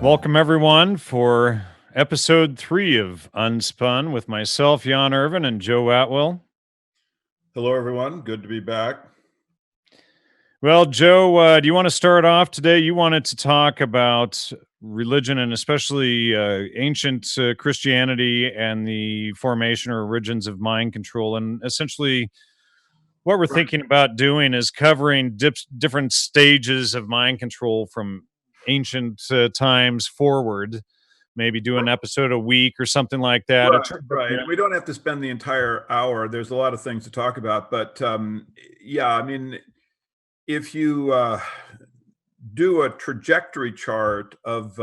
Welcome, everyone, for episode 3 of UnSpun with myself, Irvin, and Joe Atwill. Hello, everyone. Good to be back. Well, Joe, do you want to start off today? You wanted to talk about religion and especially ancient Christianity and the formation or origins of mind control. And essentially, what we're thinking about doing is covering different stages of mind control from ancient times forward. Maybe do an episode a week or something like that. Right. We don't have to spend the entire hour. There's a lot of things to talk about. But yeah, I mean, if you do a trajectory chart of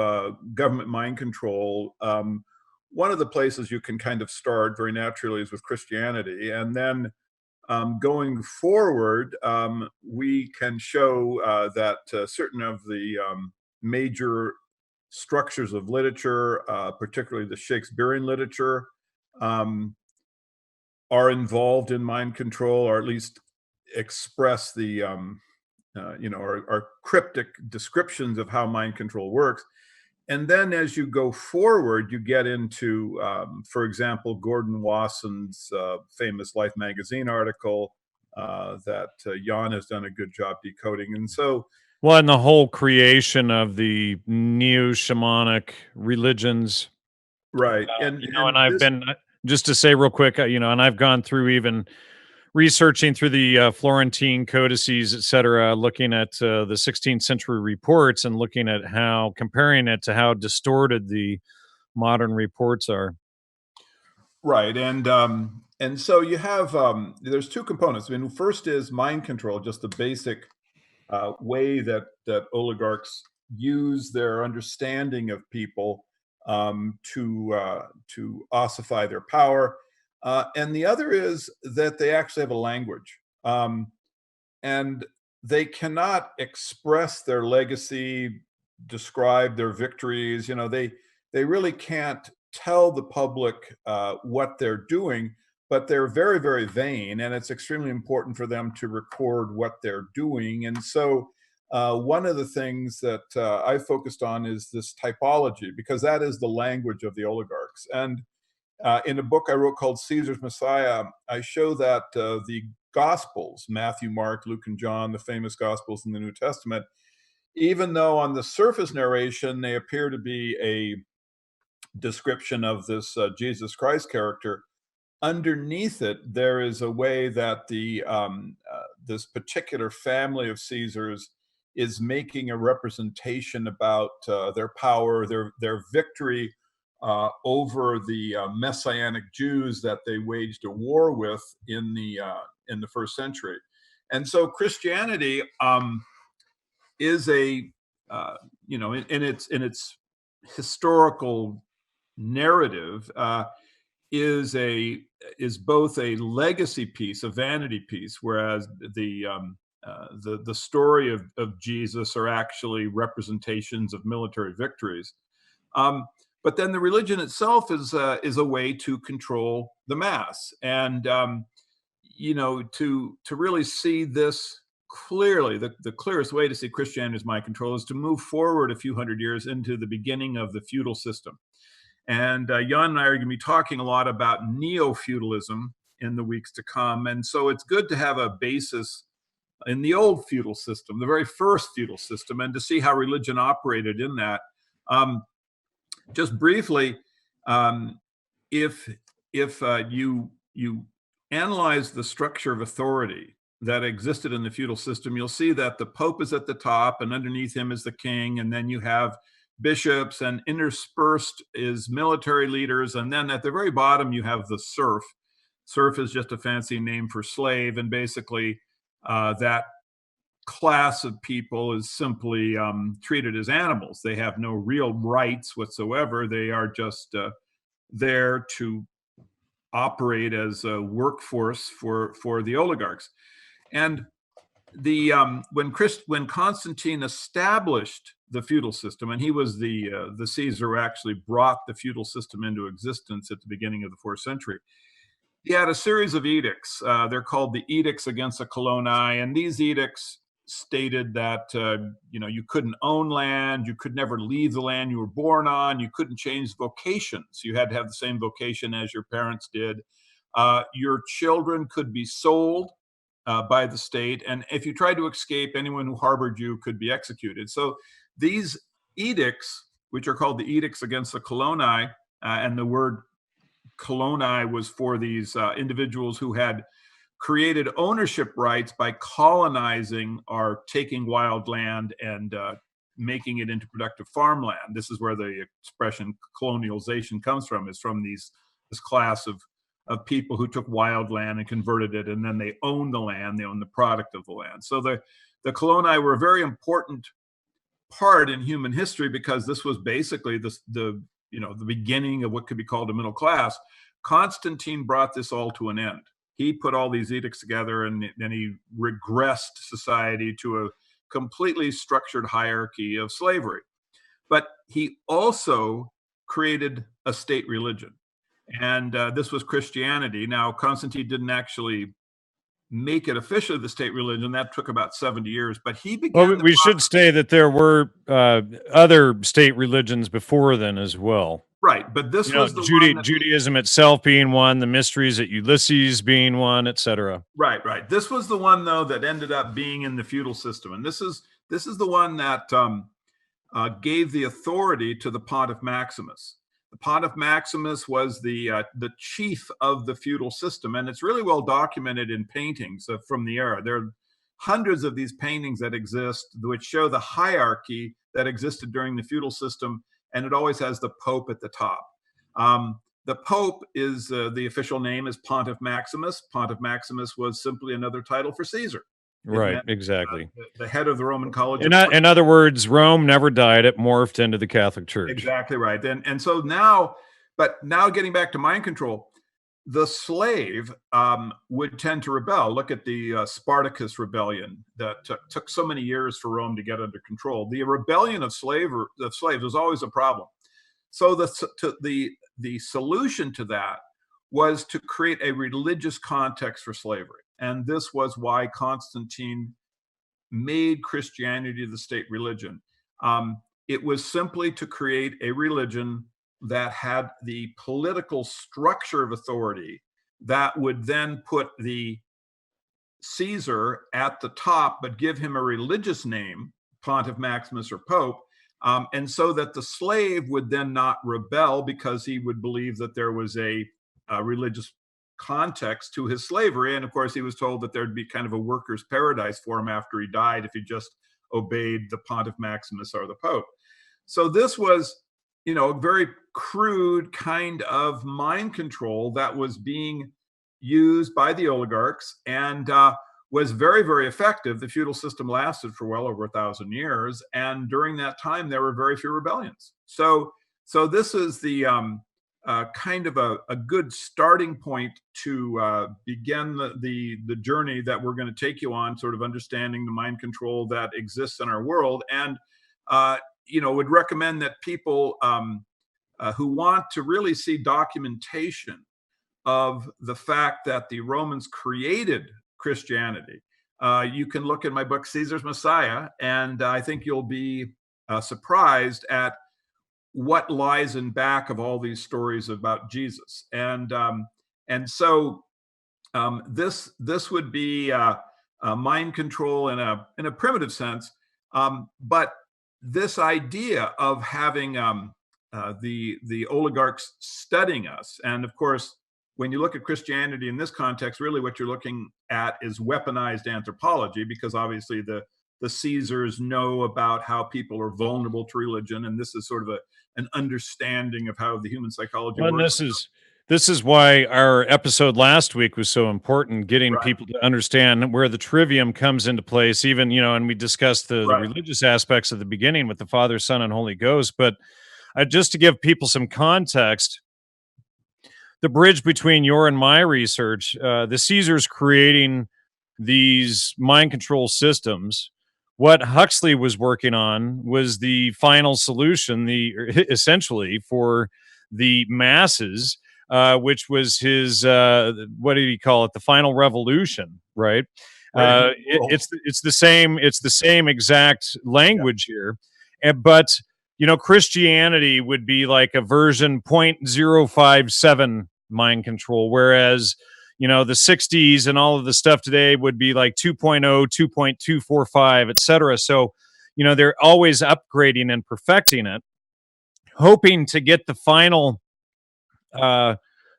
government mind control, one of the places you can kind of start very naturally is with Christianity. And then going forward, we can show that certain of the major structures of literature, particularly the Shakespearean literature, are involved in mind control, or at least express the, are cryptic descriptions of how mind control works. And then as you go forward, you get into, for example, Gordon Wasson's famous Life magazine article that Jan has done a good job decoding. And so, well, and the whole creation of the neo-shamanic religions. right. And I've been, just to say real quick, and I've gone through even researching through the Florentine codices, et cetera, looking at the 16th century reports and looking at how, comparing it to how distorted the modern reports are. Right. And so you have, there's two components. I mean, first is mind control, just the basic way that oligarchs use their understanding of people to ossify their power, and the other is that they actually have a language, and they cannot express their legacy, describe their victories. They really can't tell the public what they're doing, but they're very, very vain, and it's extremely important for them to record what they're doing. And so one of the things that I focused on is this typology, because that is the language of the oligarchs. And in a book I wrote called Caesar's Messiah, I show that the Gospels, Matthew, Mark, Luke, and John, the famous Gospels in the New Testament, even though on the surface narration they appear to be a description of this Jesus Christ character, underneath it there is a way that the this particular family of Caesars is making a representation about their power, their victory over the Messianic Jews that they waged a war with in the first century. And so Christianity is a in its historical narrative, is both a legacy piece, a vanity piece, whereas the story of Jesus are actually representations of military victories. But then the religion itself is a way to control the mass, and to really see this clearly, the clearest way to see Christianity as mind control is to move forward a few hundred years into the beginning of the feudal system. And Jan and I are going to be talking a lot about neo-feudalism in the weeks to come. And so it's good to have a basis in the old feudal system, the very first feudal system, and to see how religion operated in that. Just briefly, if you analyze the structure of authority that existed in the feudal system, you'll see that the Pope is at the top, and underneath him is the king, and then you have bishops, and interspersed is military leaders, and then at the very bottom you have the serf. Serf is just a fancy name for slave, and basically that class of people is simply treated as animals. They have no real rights whatsoever. They are just there to operate as a workforce for the oligarchs. And the when Constantine established the feudal system, and he was the Caesar who actually brought the feudal system into existence at the beginning of the 4th century, he had a series of edicts. They're called the Edicts Against the Coloni, and these edicts stated that you couldn't own land, you could never leave the land you were born on, you couldn't change vocations, you had to have the same vocation as your parents did. Your children could be sold by the state, and if you tried to escape, anyone who harbored you could be executed. So these edicts, which are called the edicts against the coloni, and the word coloni was for these individuals who had created ownership rights by colonizing or taking wild land and making it into productive farmland. This is where the expression colonialization comes from, is from this class of people who took wild land and converted it, and then they owned the land, they owned the product of the land. So the coloni were a very important part in human history, because this was basically the beginning of what could be called a middle class. Constantine brought this all to an end. He put all these edicts together, and then he regressed society to a completely structured hierarchy of slavery. But he also created a state religion, and this was Christianity. Now, Constantine didn't actually make it officially the state religion. That took about 70 years, but he began. Well, we should say that there were other state religions before then as well. Right, but this was the one Judaism itself being one, the mysteries at Ulysses being one, etc. Right. This was the one, though, that ended up being in the feudal system, and this is the one that gave the authority to the Pontiff Maximus. The Pontiff Maximus was the chief of the feudal system, and it's really well documented in paintings from the era. There are hundreds of these paintings that exist, which show the hierarchy that existed during the feudal system, and it always has the Pope at the top. The Pope is the official name is Pontiff Maximus. Pontiff Maximus was simply another title for Caesar. Right, exactly. The head of the Roman College. In other words, Rome never died; it morphed into the Catholic Church. Exactly right. And so now getting back to mind control, the slave would tend to rebel. Look at the Spartacus rebellion that took so many years for Rome to get under control. The rebellion of slaves was always a problem. So the solution to that was to create a religious context for slavery. And this was why Constantine made Christianity the state religion. It was simply to create a religion that had the political structure of authority that would then put the Caesar at the top, but give him a religious name, Pontiff Maximus or Pope, and so that the slave would then not rebel, because he would believe that there was a religious context to his slavery. And of course, he was told that there'd be kind of a worker's paradise for him after he died if he just obeyed the Pontiff Maximus or the Pope. So this was, a very crude kind of mind control that was being used by the oligarchs, and was very, very effective. The feudal system lasted for well over 1,000 years, and during that time, there were very few rebellions. So this is the kind of a good starting point to begin the journey that we're going to take you on, sort of understanding the mind control that exists in our world. And would recommend that people who want to really see documentation of the fact that the Romans created Christianity, you can look at my book, Caesar's Messiah, and I think you'll be surprised at what lies in back of all these stories about Jesus. And so this would be mind control in a primitive sense, but this idea of having the oligarchs studying us. And of course, when you look at Christianity in this context, really what you're looking at is weaponized anthropology, because obviously the Caesars know about how people are vulnerable to religion, and this is sort of an understanding of how the human psychology works. And this is why our episode last week was so important, getting people to understand where the trivium comes into place, even, and we discussed the religious aspects at the beginning with the Father, Son, and Holy Ghost. But just to give people some context, the bridge between your and my research, the Caesars creating these mind control systems, what Huxley was working on was the final solution, essentially for the masses, which was his, what did he call it? The final revolution, right? brave new world. It's the same exact language here, but Christianity would be like a version 0.057 mind control, whereas the 60s and all of the stuff today would be like 2.0, 2.245, etc. So they're always upgrading and perfecting it, hoping to get the final uh,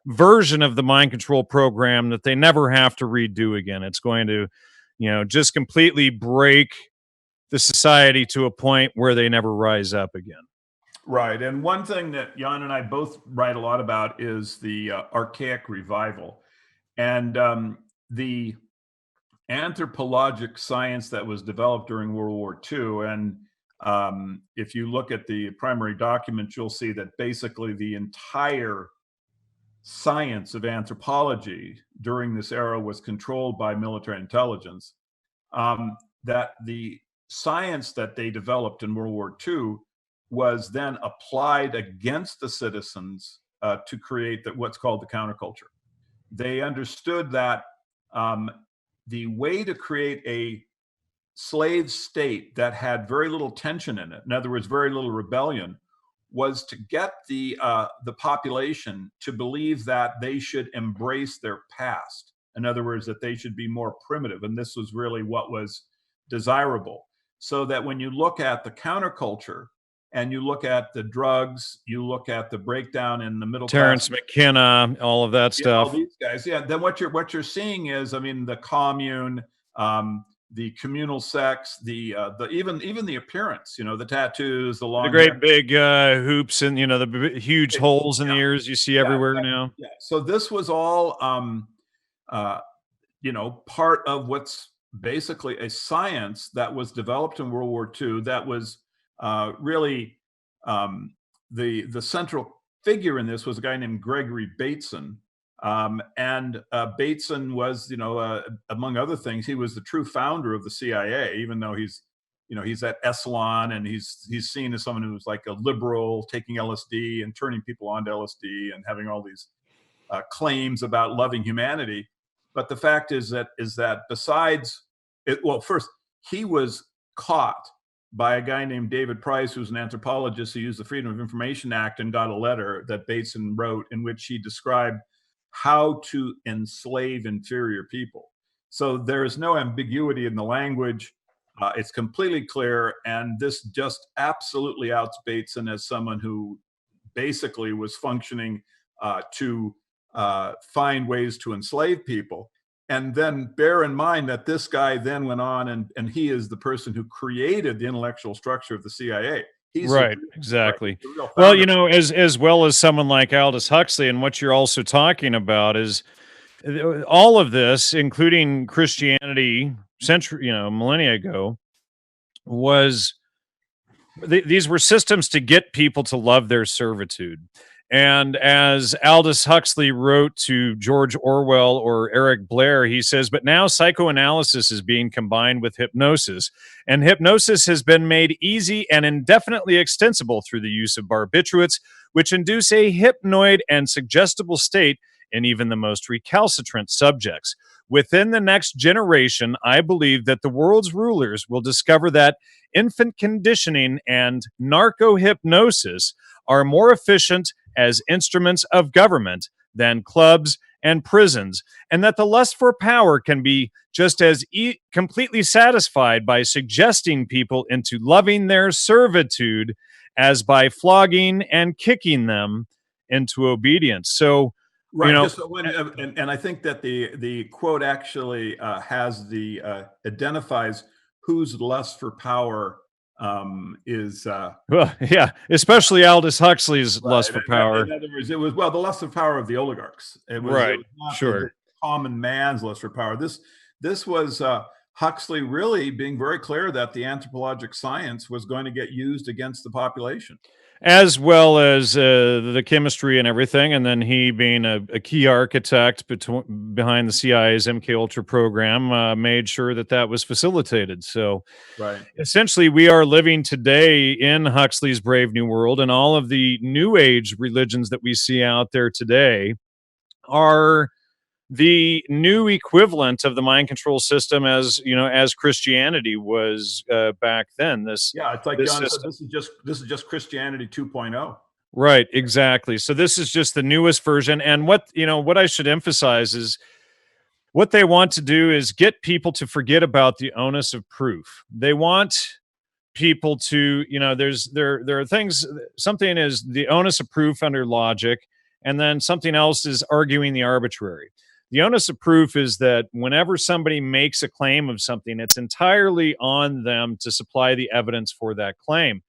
version of the mind control program that they never have to redo again. It's going to, just completely break the society to a point where they never rise up again. Right. And one thing that Jan and I both write a lot about is the archaic revival. And the anthropologic science that was developed during World War II. And if you look at the primary documents, you'll see that basically the entire science of anthropology during this era was controlled by military intelligence. That the science that they developed in World War II was then applied against the citizens to create what's called the counterculture. They understood that the way to create a slave state that had very little tension in it, in other words, very little rebellion, was to get the population to believe that they should embrace their past. In other words, that they should be more primitive, and this was really what was desirable. So that when you look at the counterculture, and you look at the drugs, you look at the breakdown in the middle Terrence class, McKenna, all of that stuff. all these guys, then what you're seeing is, I mean, the commune, the communal sex, the even the appearance, the tattoos, the long, the great big hoops, and the huge holes in the ears you see everywhere now. Yeah. So this was all, part of what's basically a science that was developed in World War II that was really the central figure in this was a guy named Gregory Bateson. And Bateson was, among other things, he was the true founder of the CIA, even though he's at Esalen, and he's seen as someone who's like a liberal, taking LSD and turning people on to LSD and having all these claims about loving humanity. But the fact is that besides it, well, first, he was caught by a guy named David Price, who's an anthropologist who used the Freedom of Information Act, and got a letter that Bateson wrote in which he described how to enslave inferior people. So there is no ambiguity in the language. It's completely clear. And this just absolutely outs Bateson as someone who basically was functioning to find ways to enslave people. And then bear in mind that this guy then went on and he is the person who created the intellectual structure of the CIA. He's right, exactly. Well, as well as someone like Aldous Huxley, and what you're also talking about is all of this, including Christianity, millennia ago, was these were systems to get people to love their servitude. And as Aldous Huxley wrote to George Orwell or Eric Blair, he says, but now psychoanalysis is being combined with hypnosis, and hypnosis has been made easy and indefinitely extensible through the use of barbiturates, which induce a hypnoid and suggestible state in even the most recalcitrant subjects. Within the next generation, I believe that the world's rulers will discover that infant conditioning and narco-hypnosis are more efficient as instruments of government than clubs and prisons, and that the lust for power can be just as completely satisfied by suggesting people into loving their servitude as by flogging and kicking them into obedience. So, right. And I think that the quote actually has identifies whose lust for power is well, yeah, especially Aldous Huxley's lust for power. In other words, it was the lust of power of the oligarchs. It was not the common man's lust for power. This was Huxley really being very clear that the anthropologic science was going to get used against the population, as well as the chemistry and everything. And then he, being a key architect behind the CIA's MK Ultra program, made sure that was facilitated. So essentially, we are living today in Huxley's Brave New World, and all of the New Age religions that we see out there today are the new equivalent of the mind control system, as you know, as Christianity was back then. Yeah, it's like This John said, system. this is just Christianity 2.0. Right, exactly. So this is just the newest version. And what, you know, what I should emphasize is what they want to do is get people to forget about the onus of proof. They want people to, you know, there are things, something is the onus of proof under logic, and then something else is arguing the arbitrary. The onus of proof is that whenever somebody makes a claim of something, it's entirely on them to supply the evidence for that claim.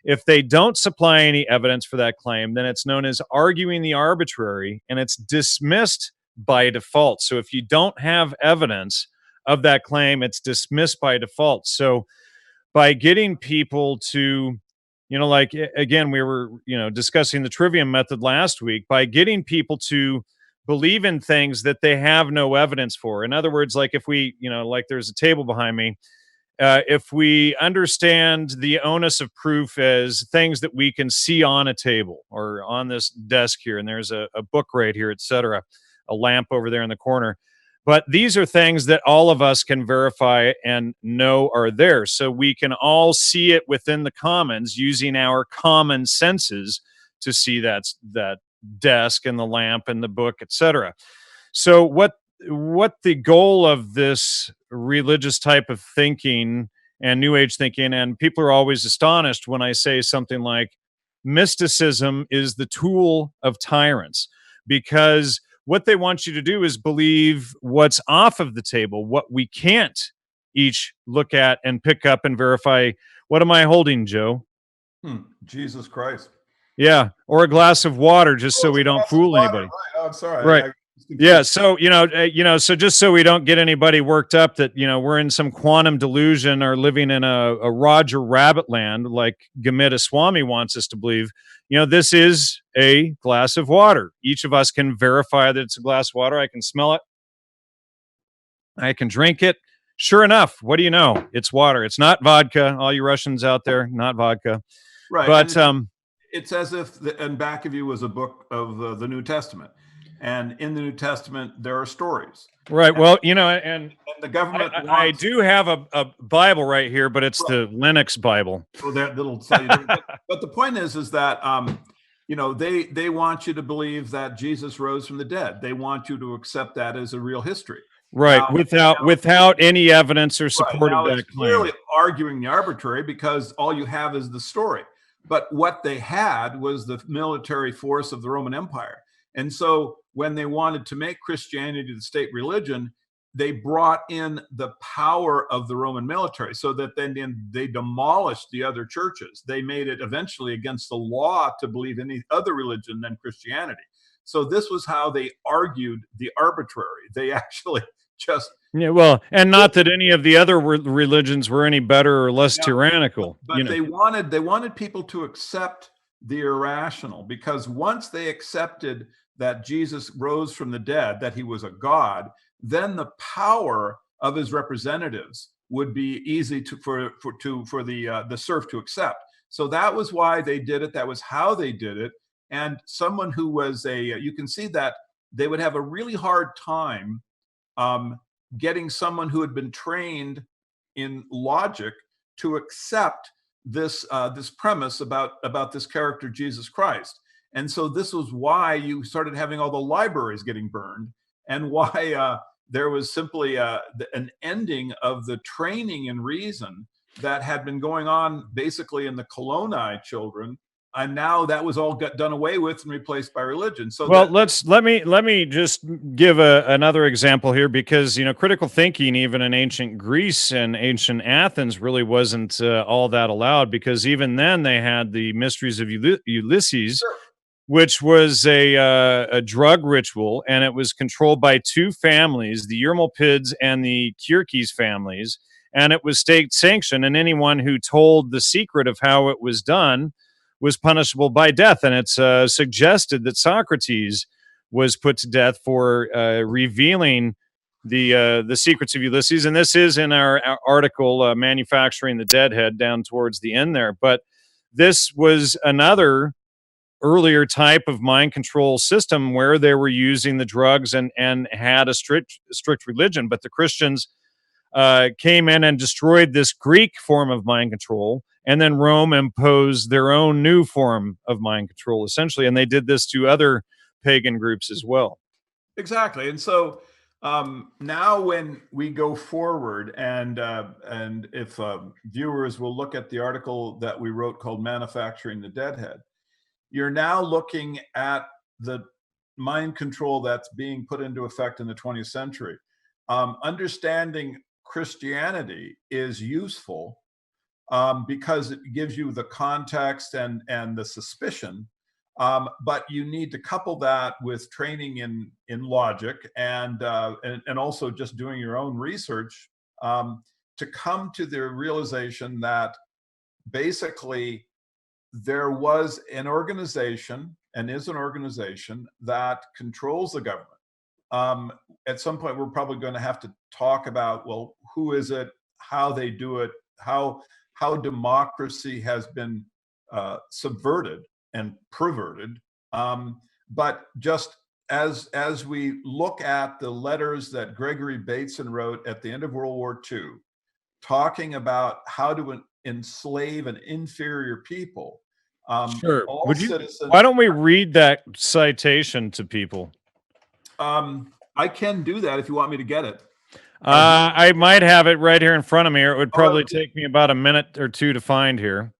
If they don't supply any evidence for that claim, then it's known as arguing the arbitrary, and it's dismissed by default. So if you don't have evidence of that claim, it's dismissed by default. So by getting people to, you know, like again, we were, you know, discussing the trivium method last week, by getting people to believe in things that they have no evidence for. In other words, like if we, you know, like there's a table behind me, if we understand the onus of proof as things that we can see on a table or on this desk here, and there's a book right here, etc., a lamp over there in the corner. But these are things that all of us can verify and know are there. So we can all see it within the commons using our common senses to see that desk and the lamp and the book, etc. So what the goal of this religious type of thinking and new age thinking, and people are always astonished when I say something like mysticism is the tool of tyrants, because what they want you to do is believe what's off of the table, what we can't each look at and pick up and verify. What am I holding, Joe? Jesus Christ. Yeah, or a glass of water, just so we don't fool anybody. Right. Oh, I'm sorry. Right. Yeah, so so just so we don't get anybody worked up that, you know, we're in some quantum delusion or living in a Roger Rabbit land like Gamita Swami wants us to believe, you know, this is a glass of water. Each of us can verify that it's a glass of water. I can smell it. I can drink it. Sure enough, what do you know? It's water. It's not vodka. All you Russians out there, not vodka. Right. But it's as if in back of you was a book of the New Testament. And in the New Testament, there are stories. Right. Well, you know, and the government. I do have a Bible right here, but it's the Linux Bible. So that little. But the point is that you know, they want you to believe that Jesus rose from the dead. They want you to accept that as a real history. Right. Without any evidence or support of that claim. Clearly arguing the arbitrary, because all you have is the story. But what they had was the military force of the Roman Empire. And so when they wanted to make Christianity the state religion, they brought in the power of the Roman military, so that then they demolished the other churches. They made it eventually against the law to believe any other religion than Christianity. So this was how they argued the arbitrary. They actually just... Yeah, well, and not that any of the other religions were any better or less tyrannical. But you know, they wanted people to accept the irrational, because once they accepted that Jesus rose from the dead, that he was a god, then the power of his representatives would be easy for the serf to accept. So that was why they did it. That was how they did it. And someone who was you can see that they would have a really hard time getting someone who had been trained in logic to accept this premise about this character Jesus Christ. And so this was why you started having all the libraries getting burned, and why there was simply an ending of the training in reason that had been going on basically in the Coloni children. And now that was all got done away with and replaced by religion. So well, let me just give another example here, because, you know, critical thinking even in ancient Greece and ancient Athens really wasn't all that allowed, because even then they had the mysteries of Ulysses, sure, which was a drug ritual, and it was controlled by two families, the Eurymolpids and the Kirkes families, and it was state sanctioned, and anyone who told the secret of how it was done was punishable by death. And it's suggested that Socrates was put to death for revealing the secrets of Ulysses. And this is in our article, Manufacturing the Deadhead, down towards the end there. But this was another earlier type of mind control system where they were using the drugs and had a strict religion. But the Christians came in and destroyed this Greek form of mind control, and then Rome imposed their own new form of mind control, essentially, and they did this to other pagan groups as well. Exactly. And so now when we go forward, and if viewers will look at the article that we wrote called Manufacturing the Deadhead, you're now looking at the mind control that's being put into effect in the 20th century. Understanding Christianity is useful because it gives you the context and the suspicion. But you need to couple that with training in logic and also just doing your own research to come to the realization that basically there was an organization and is an organization that controls the government. At some point, we're probably going to have to talk about, well, who is it, how they do it, how democracy has been subverted and perverted. But just as we look at the letters that Gregory Bateson wrote at the end of World War II, talking about how to enslave an inferior people. Sure. Why don't we read that citation to people? I can do that if you want me to get it. I might have it right here in front of me, or it would probably take me about a minute or two to find here.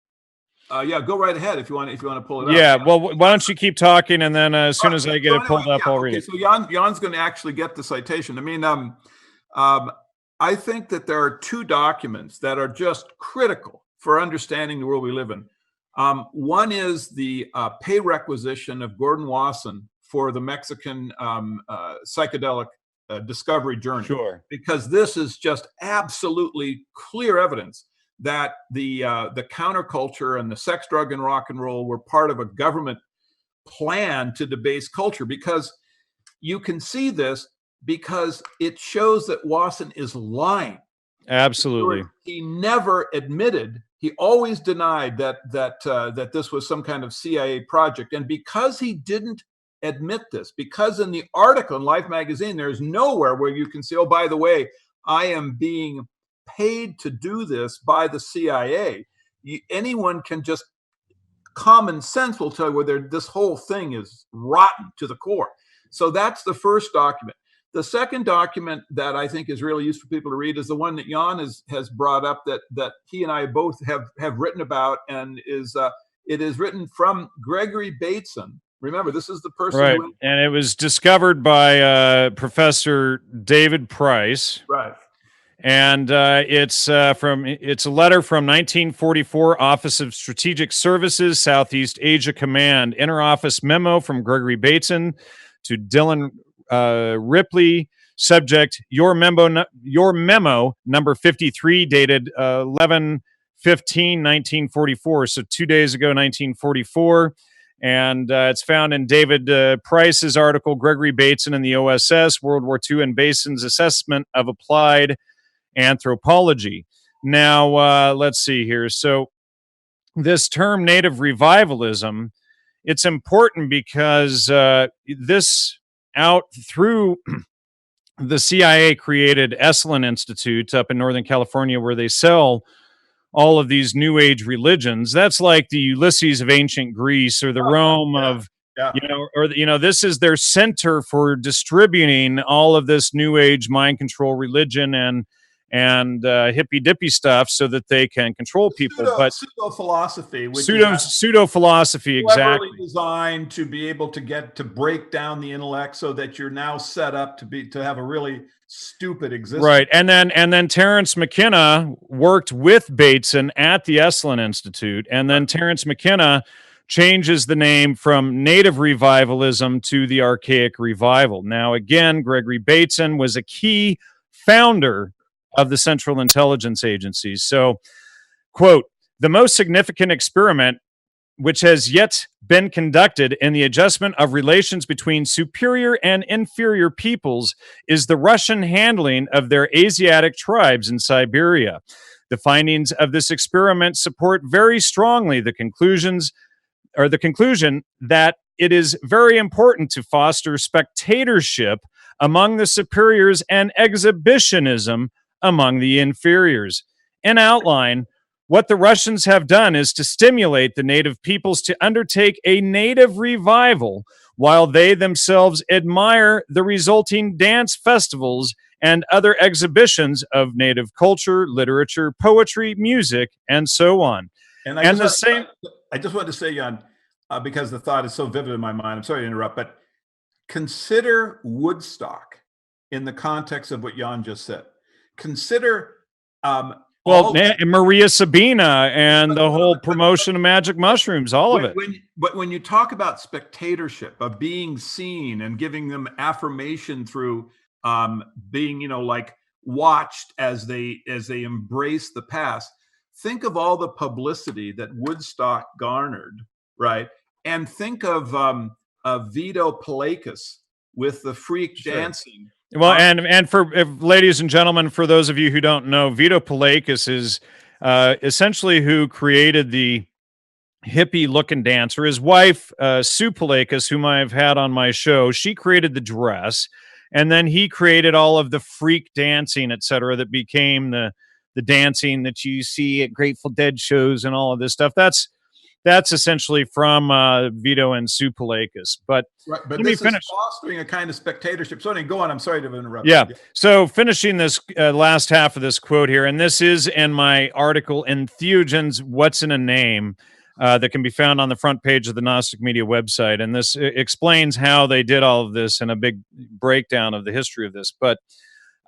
Yeah, go right ahead if you want to pull it up. Yeah, well, why don't you keep talking, and then as soon as I get it pulled up, I'll read it. So Jan's going to actually get the citation. I mean, I think that there are two documents that are just critical for understanding the world we live in. One is the pay requisition of Gordon Wasson for the Mexican psychedelic discovery journey. Sure. Because this is just absolutely clear evidence that the counterculture and the sex, drug, and rock and roll were part of a government plan to debase culture. Because you can see this because it shows that Wasson is lying. Absolutely. He never admitted. He always denied that this was some kind of CIA project. And because he didn't admit this, because in the article in Life magazine, there's nowhere where you can say, oh, by the way, I am being paid to do this by the CIA. Anyone can just, common sense will tell you whether this whole thing is rotten to the core. So that's the first document. The second document that I think is really useful for people to read is the one that Jan has brought up that he and I both have written about, and it is written from Gregory Bateson. Remember, this is the person right, and it was discovered by Professor David Price. Right. And it's a letter from 1944, Office of Strategic Services, Southeast Asia Command, interoffice memo from Gregory Bateson to Dylan Ripley. Subject: your memo number 53, dated 11/15/1944. So 2 days ago, 1944. And it's found in David Price's article, Gregory Bateson and the OSS, World War II, and Bateson's assessment of applied anthropology. Now, let's see here. So this term native revivalism, it's important because this out through the CIA created Esalen Institute up in Northern California, where they sell all of these new age religions. That's like the Ulysses of ancient Greece, or the Rome of, this is their center for distributing all of this new age mind control religion and hippy dippy stuff so that they can control people. Pseudo philosophy, pseudo philosophy, exactly, designed to be able to break down the intellect so that you're now set up to have a really stupid existence. Right, and then Terence McKenna worked with Bateson at the Esalen Institute, and then Terence McKenna changes the name from native revivalism to the archaic revival. Now, again, Gregory Bateson was a key founder of the Central Intelligence Agencies. So, quote, the most significant experiment which has yet been conducted in the adjustment of relations between superior and inferior peoples is the Russian handling of their Asiatic tribes in Siberia. The findings of this experiment support very strongly the conclusions or the conclusion that it is very important to foster spectatorship among the superiors and exhibitionism among the inferiors. In outline, what the Russians have done is to stimulate the native peoples to undertake a native revival while they themselves admire the resulting dance festivals and other exhibitions of native culture, literature, poetry, music, and so on. And And the same. I just wanted to say, Jan, because the thought is so vivid in my mind. I'm sorry to interrupt, but consider Woodstock in the context of what Jan just said. Consider well, Maria Sabina and the whole promotion of magic mushrooms, all of it. But when you talk about spectatorship, of being seen and giving them affirmation through being, like watched as they embrace the past, think of all the publicity that Woodstock garnered, right? And think of Vito Palakis with the freak dancing. Well, and for ladies and gentlemen, for those of you who don't know, Vito Palakis is essentially who created the hippie-looking dancer. His wife, Sue Palakis, whom I've had on my show, she created the dress, and then he created all of the freak dancing, etc., that became the dancing that you see at Grateful Dead shows and all of this stuff. That's essentially from Vito and Sue Palakis. But let me finish. Is fostering a kind of spectatorship. So go on. I'm sorry to interrupt. Yeah. So finishing this last half of this quote here, and this is in my article, Entheogens, What's in a Name, that can be found on the front page of the Gnostic Media website. And this explains how they did all of this and a big breakdown of the history of this. But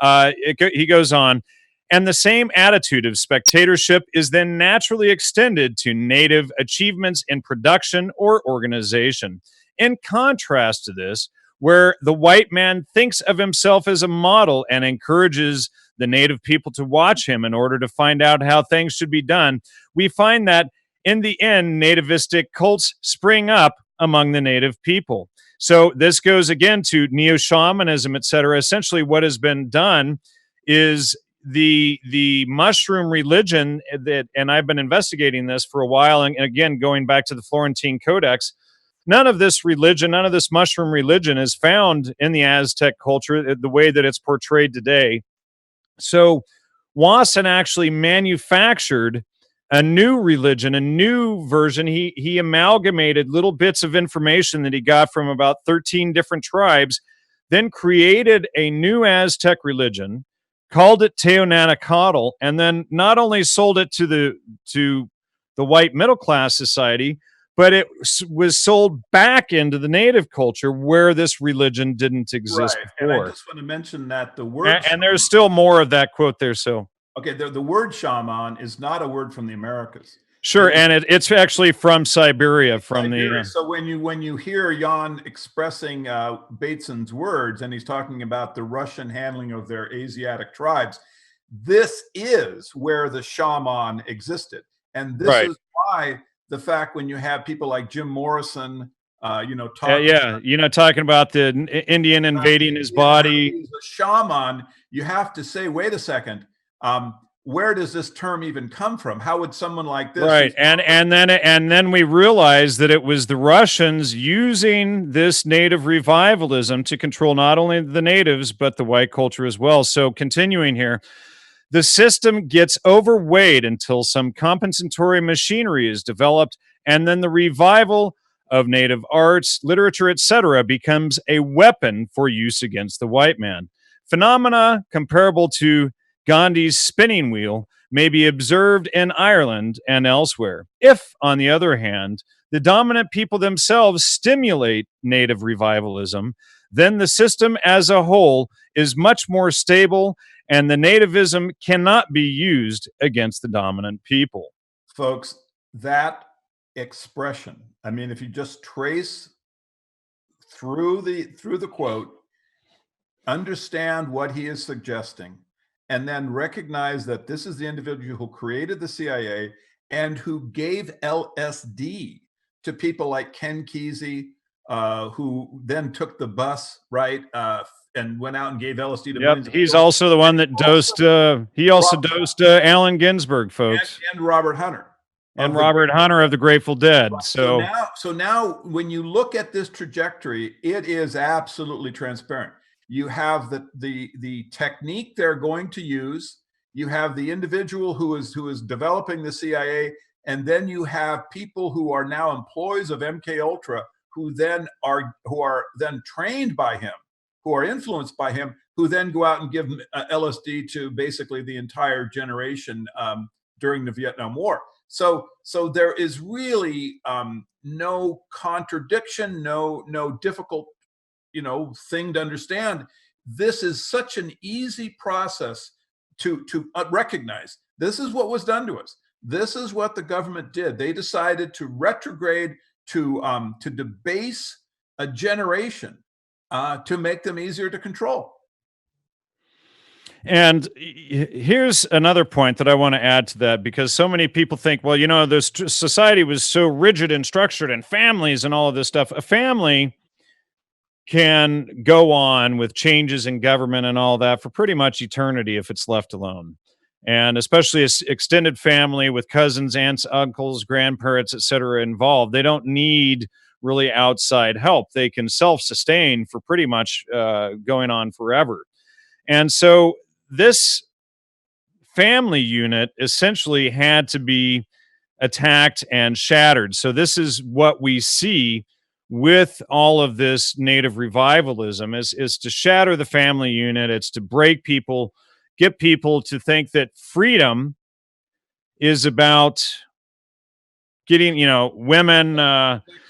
he goes on. And the same attitude of spectatorship is then naturally extended to native achievements in production or organization. In contrast to this, where the white man thinks of himself as a model and encourages the native people to watch him in order to find out how things should be done, we find that in the end, nativistic cults spring up among the native people. So this goes again to neo-shamanism, etc. Essentially, what has been done is the mushroom religion that, and I've been investigating this for a while, and again going back to the Florentine Codex, none of this mushroom religion is found in the Aztec culture the way that it's portrayed today. So Wasson actually manufactured a new religion, a new version. He amalgamated little bits of information that he got from about 13 different tribes, then created a new Aztec religion, called it Teonanacatl, and then not only sold it to the white middle class society, but it was sold back into the native culture where this religion didn't exist before. And I just want to mention that the word and there's still more of that quote there. So okay, the word shaman is not a word from the Americas. Sure, and it's actually from Siberia. So when you hear Jan expressing Bateson's words, and he's talking about the Russian handling of their Asiatic tribes, this is where the shaman existed, and this is why the fact when you have people like Jim Morrison, talking about the Indian invading his body, he's a shaman. You have to say, wait a second. Where does this term even come from? How would someone like this? Right, and then we realized that it was the Russians using this native revivalism to control not only the natives but the white culture as well. So continuing here, the system gets overweighed until some compensatory machinery is developed, and then the revival of native arts, literature, etc., becomes a weapon for use against the white man. Phenomena comparable to Gandhi's spinning wheel may be observed in Ireland and elsewhere. If, on the other hand, the dominant people themselves stimulate native revivalism, then the system as a whole is much more stable, and the nativism cannot be used against the dominant people. Folks, that expression, I mean, if you just trace through the quote, understand what he is suggesting, and then recognize that this is the individual who created the CIA and who gave LSD to people like Ken Kesey, who then took the bus, right, and went out and gave LSD to millions of he's people. Also the one that dosed. He also dosed Allen Ginsberg, folks, and Robert Hunter. And Robert Hunter of the Grateful Dead. So now when you look at this trajectory, it is absolutely transparent. You have the technique they're going to use. You have the individual who is developing the CIA, and then you have people who are now employees of MK Ultra who are then trained by him, who are influenced by him, who then go out and give LSD to basically the entire generation during the Vietnam War. So there is really no contradiction, no difficult, thing to understand. This is such an easy process to recognize. This is what was done to us. This is what the government did. They decided to retrograde, to debase a generation, to make them easier to control. And here's another point that I want to add to that, because so many people think, well, this society was so rigid and structured, and families and all of this stuff. A family can go on with changes in government and all that for pretty much eternity if it's left alone. And especially an extended family with cousins, aunts, uncles, grandparents, etc. involved. They don't need really outside help. They can self-sustain for pretty much going on forever. And so this family unit essentially had to be attacked and shattered. So this is what we see with all of this native revivalism is to shatter the family unit. It's to break people, get people to think that freedom is about getting, women,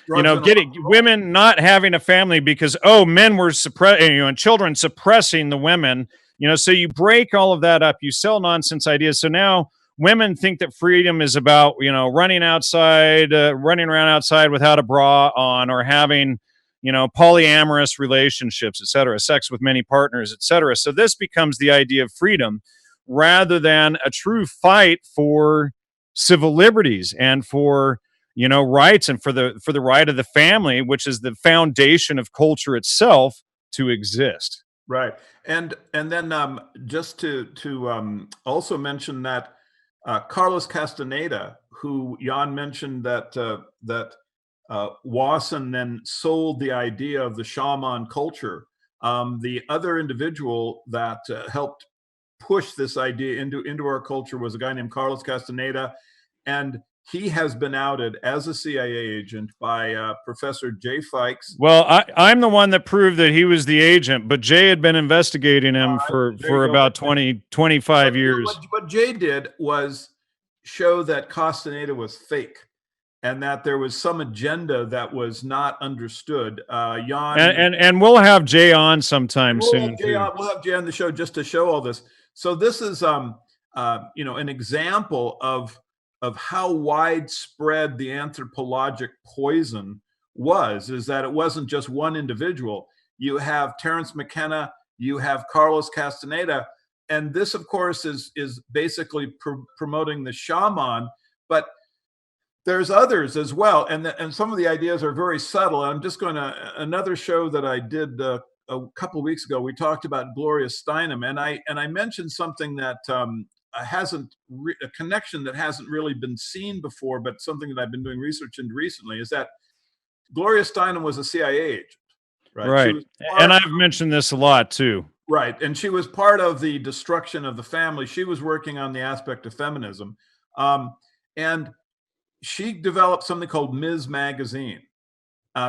getting women not having a family because, men were and children suppressing the women. So you break all of that up, you sell nonsense ideas. So now women think that freedom is about, running around outside without a bra on, or having, polyamorous relationships, etc., sex with many partners, etc. So this becomes the idea of freedom rather than a true fight for civil liberties and for, rights, and for the right of the family, which is the foundation of culture itself, to exist. Right. And then just to also mention that Carlos Castaneda, who Jan mentioned that Wasson then sold the idea of the shaman culture. The other individual that helped push this idea into our culture was a guy named Carlos Castaneda, and he has been outed as a CIA agent by Professor Jay Fikes. Well, I'm the one that proved that he was the agent, but Jay had been investigating him for about 25 years. What Jay did was show that Castaneda was fake, and that there was some agenda that was not understood. Jan and we'll have Jay on sometime soon. We'll have Jay on the show just to show all this. So this is an example of how widespread the anthropologic poison is that it wasn't just one individual. You have Terence McKenna, you have Carlos Castaneda, and this, of course, is basically promoting the shaman, but there's others as well, and some of the ideas are very subtle. I'm just going to, another show that I did a couple of weeks ago, we talked about Gloria Steinem, and I mentioned something that a connection that hasn't really been seen before, but something that I've been doing research into recently, is that Gloria Steinem was a CIA agent, right? Right. And I've mentioned this a lot too. Right. And she was part of the destruction of the family. She was working on the aspect of feminism. And she developed something called Ms. Magazine.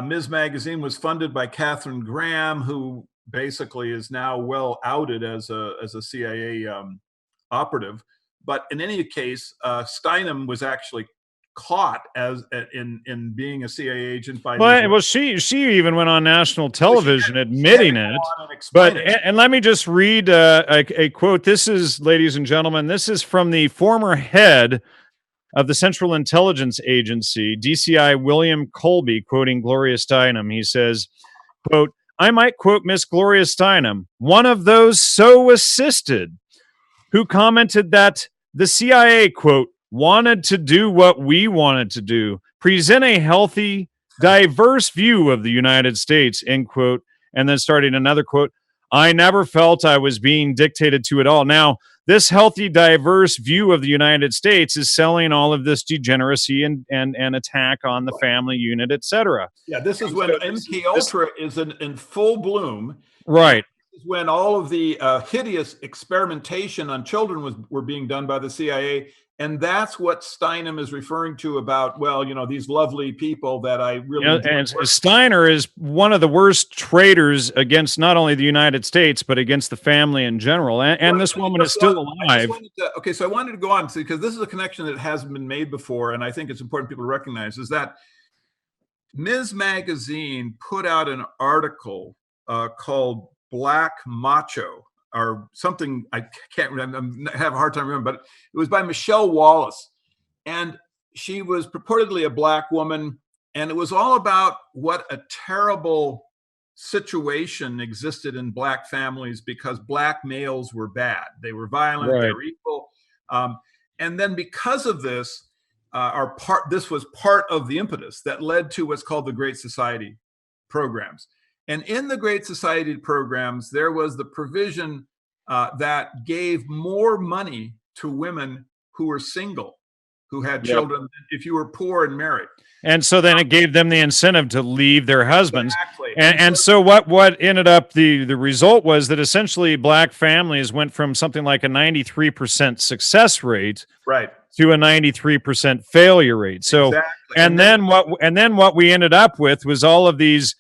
Ms. Magazine was funded by Katharine Graham, who basically is now well outed as a CIA operative. But in any case, Steinem was actually caught in being a CIA agent by. Well, she even went on national television admitting it. But and let me just read a quote. This is, ladies and gentlemen, this is from the former head of the Central Intelligence Agency, DCI, William Colby, quoting Gloria Steinem. He says, quote, "I might quote Miss Gloria Steinem, one of those so assisted, who commented that the CIA, quote, wanted to do what we wanted to do, present a healthy, diverse view of the United States," end quote. And then starting another quote, "I never felt I was being dictated to at all." Now, this healthy, diverse view of the United States is selling all of this degeneracy and attack on the family unit, etc. Yeah, this is And when so MK Ultra is in full bloom. right. This is when all of the hideous experimentation on children were being done by the CIA. And that's what Steinem is referring to about, well, these lovely people that I really enjoy and Steiner is one of the worst traitors against not only the United States, but against the family in general. And Right. this woman is still alive. So I wanted to go on because this is a connection that hasn't been made before. And I think it's important people to recognize is that Ms. Magazine put out an article called Black Macho or something. I can't remember. I have a hard time remembering, but it was by Michelle Wallace. And she was purportedly a Black woman. And it was all about what a terrible situation existed in Black families because Black males were bad. They were violent, Right. they were evil. And then because of this, this was part of the impetus that led to what's called the Great Society programs. And in the Great Society programs, there was the provision that gave more money to women who were single, who had children, if you were poor and married. And so then it gave them the incentive to leave their husbands. Exactly. And so what ended up, the result was that essentially Black families went from something like a 93% success rate right to a 93% failure rate. So exactly. and then what we ended up with was all of these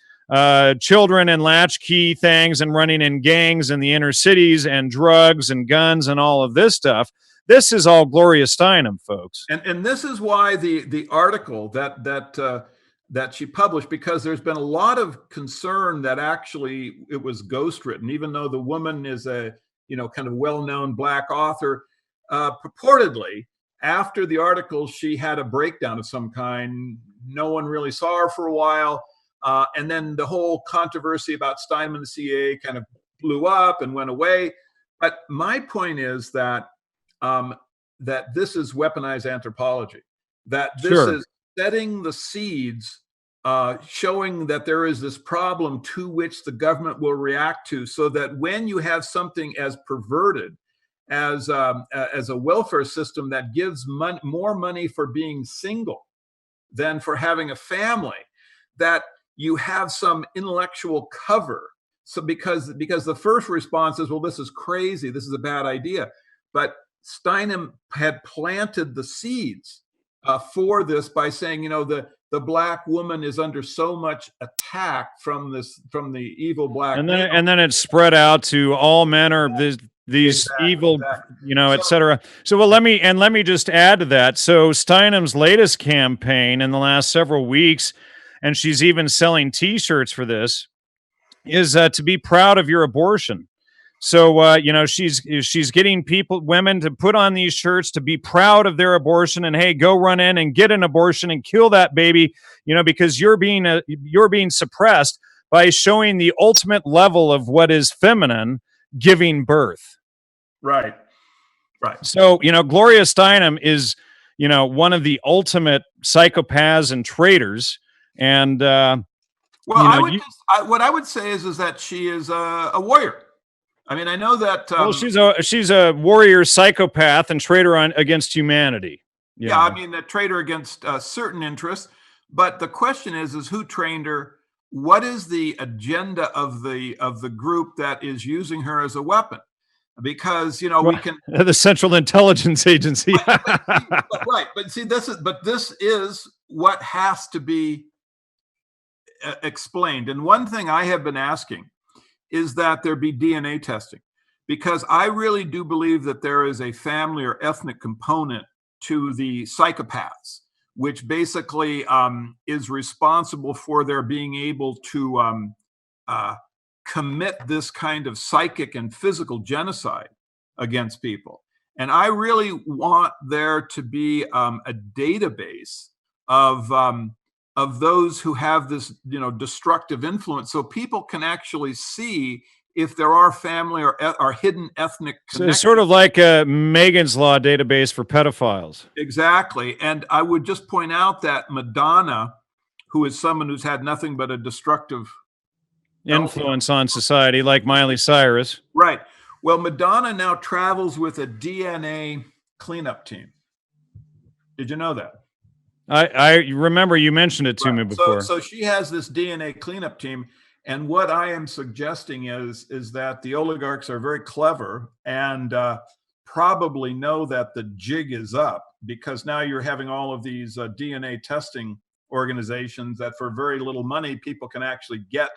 children and latchkey things and running in gangs in the inner cities and drugs and guns and all of this stuff. This is all Gloria Steinem, folks. And this is why the article that she published, because there's been a lot of concern that actually it was ghost written, even though the woman is a kind of well-known Black author. Purportedly, after the article, she had a breakdown of some kind. No one really saw her for a while, and then the whole controversy about Steinem and the CIA kind of blew up and went away. But my point is that that this is weaponized anthropology, that this is setting the seeds, showing that there is this problem to which the government will react to, so that when you have something as perverted as a welfare system that gives more money for being single than for having a family, that you have some intellectual cover. So because the first response is, well, this is crazy, this is a bad idea. But Steinem had planted the seeds for this by saying, the Black woman is under so much attack from the evil Black man. And then it spread out to all men are these evil, etc. So let me just add to that. So Steinem's latest campaign in the last several weeks, and she's even selling T-shirts for this, is to be proud of your abortion. So, she's getting women to put on these shirts to be proud of their abortion, and hey, go run in and get an abortion and kill that baby, because you're being suppressed by showing the ultimate level of what is feminine, giving birth. Right. So, Gloria Steinem is, one of the ultimate psychopaths and traitors. And, what I would say is that she is a warrior. I mean, I know that. Well, she's a warrior, psychopath, and traitor against humanity. Yeah, I mean, a traitor against certain interests. But the question is who trained her? What is the agenda of the group that is using her as a weapon? Because we can the Central Intelligence Agency. But this is what has to be explained. And one thing I have been asking is that there be DNA testing, because I really do believe that there is a family or ethnic component to the psychopaths, which basically is responsible for their being able to commit this kind of psychic and physical genocide against people. And I really want there to be a database of those who have this, destructive influence, so people can actually see if there are family or hidden ethnic connections. So it's sort of like a Megan's Law database for pedophiles. Exactly. And I would just point out that Madonna, who is someone who's had nothing but a destructive influence on society, like Miley Cyrus. Right. Well, Madonna now travels with a DNA cleanup team. Did you know that? I remember you mentioned it to Right. me So, before. so she has this DNA cleanup team, and what I am suggesting is that the oligarchs are very clever and probably know that the jig is up, because now you're having all of these DNA testing organizations that for very little money people can actually get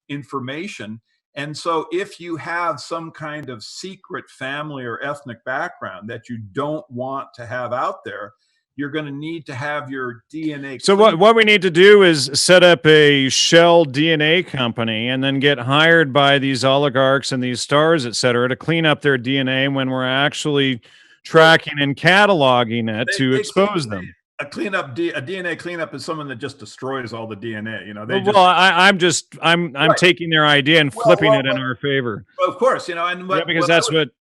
information. And so, if you have some kind of secret family or ethnic background that you don't want to have out there, you're going to need to have your DNA So cleaned. what we need to do is set up a shell DNA company and then get hired by these oligarchs and these stars, et cetera, to clean up their DNA when we're actually Well, tracking and cataloging it to expose them. a cleanup, a DNA cleanup is someone that just destroys all the DNA. You know, they Well, just I'm right. taking their idea and Well, flipping it in our favor. well, of course, you know, and Yeah, because that's what.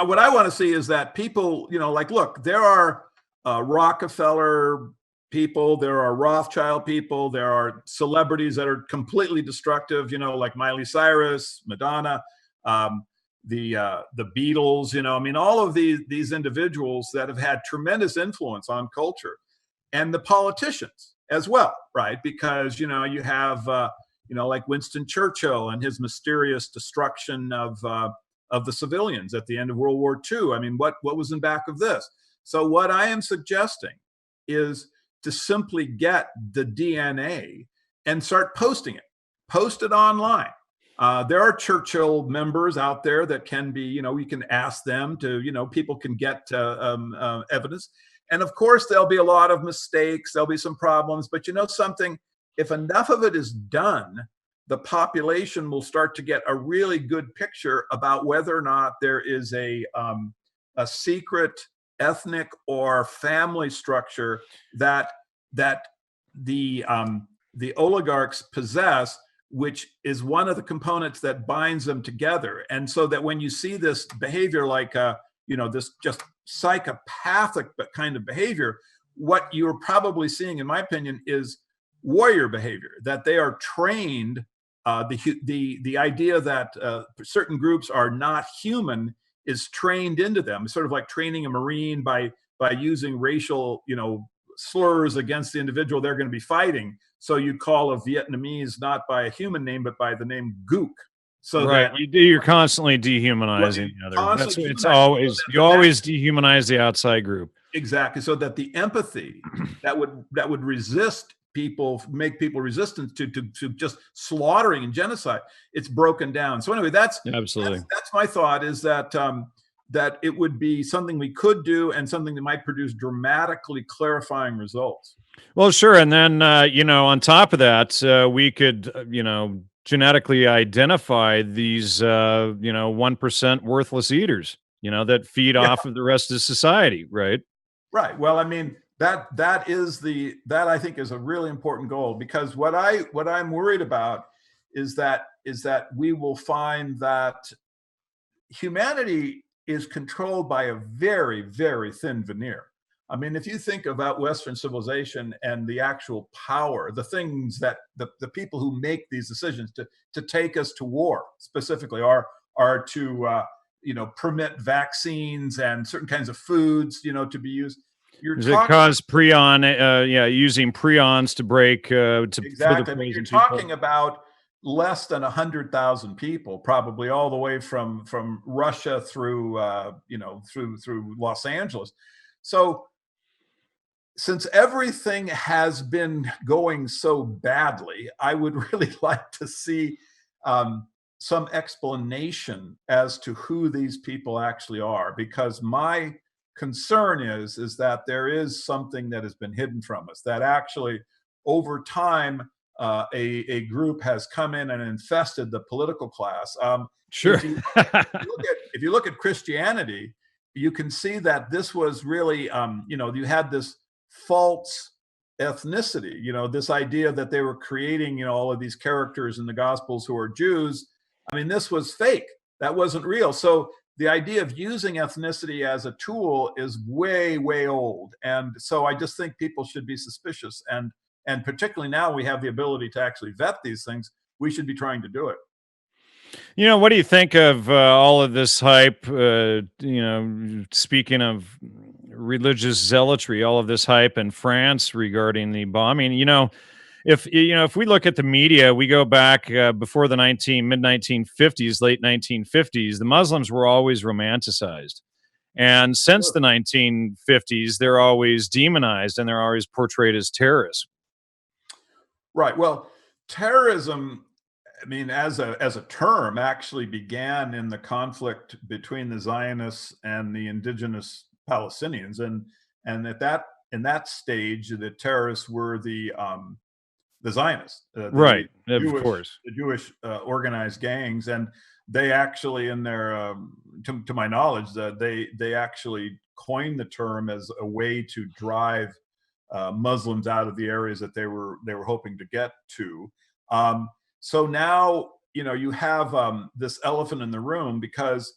what I want to see is that people, you know, like, look, there are Rockefeller people, there are Rothschild people, there are celebrities that are completely destructive, you know, like Miley Cyrus, Madonna, um, the Beatles, you know, I mean, all of these individuals that have had tremendous influence on culture, and the politicians as well, right? Because, you know, you have you know, like Winston Churchill and his mysterious destruction of the civilians at the end of World War II. I mean, what was in back of this? So what I am suggesting is to simply get the DNA and start posting it, post it online. There are Churchill members out there that can be, you know, you can ask them to, you know, people can get evidence. And of course, there'll be a lot of mistakes, there'll be some problems, but you know something? If enough of it is done, the population will start to get a really good picture about whether or not there is a secret ethnic or family structure that the oligarchs possess, which is one of the components that binds them together. And so that when you see this behavior, like you know, this just psychopathic kind of behavior, what you're probably seeing, in my opinion, is warrior behavior. That they are trained. The idea that certain groups are not human is trained into them. It's sort of like training a Marine by using racial, you know, slurs against the individual they're going to be fighting. So you call a Vietnamese not by a human name, but by the name Gook. So Right, that you're constantly dehumanizing you the other. That's constantly it's humanize, so always you always dehumanize the outside group. exactly, so that the empathy that would resist people, make people resistant to just slaughtering and genocide, it's broken down. So anyway, Absolutely. that's my thought, is that that it would be something we could do and something that might produce dramatically clarifying results. Well, sure, and then you know, on top of that, we could you know, genetically identify these you know, 1% worthless eaters, you know, that feed Yeah, off of the rest of society, right? right. Well, I mean, that I think is a really important goal, because what I'm worried about is that we will find that humanity is controlled by a very, very thin veneer. I mean, if you think about Western civilization and the actual power, the things that the people who make these decisions to take us to war specifically are to you know, permit vaccines and certain kinds of foods, you know, to be used. You're Does it talking cause prion? Yeah, using prions to break to further exactly. I mean, you're poison people. talking about less than 100,000 people, probably all the way from Russia through you know, through Los Angeles. So since everything has been going so badly, I would really like to see some explanation as to who these people actually are, because my concern is that there is something that has been hidden from us, that actually over time a group has come in and infested the political class. Sure. If you look at Christianity, you can see that this was really you know, you had this false ethnicity, you know, this idea that they were creating, you know, all of these characters in the gospels who are Jews. I mean, this was fake, that wasn't real. So the idea of using ethnicity as a tool is way old, and so I just think people should be suspicious, and particularly now we have the ability to actually vet these things, we should be trying to do it. What do you think of all of this hype? Speaking of religious zealotry, all of this hype in France regarding the bombing. If we look at the media, we go back before the mid 1950s, late 1950s. The Muslims were always romanticized, and since Sure. the 1950s, they're always demonized and they're always portrayed as terrorists. Right. Well, terrorism, I mean, as a term, actually began in the conflict between the Zionists and the indigenous Palestinians, and at that in that stage, the terrorists were the Zionists, Right, of course. the Jewish organized gangs, and they actually, in their to my knowledge, that they actually coined the term as a way to drive Muslims out of the areas that they were hoping to get to. So now you have this elephant in the room because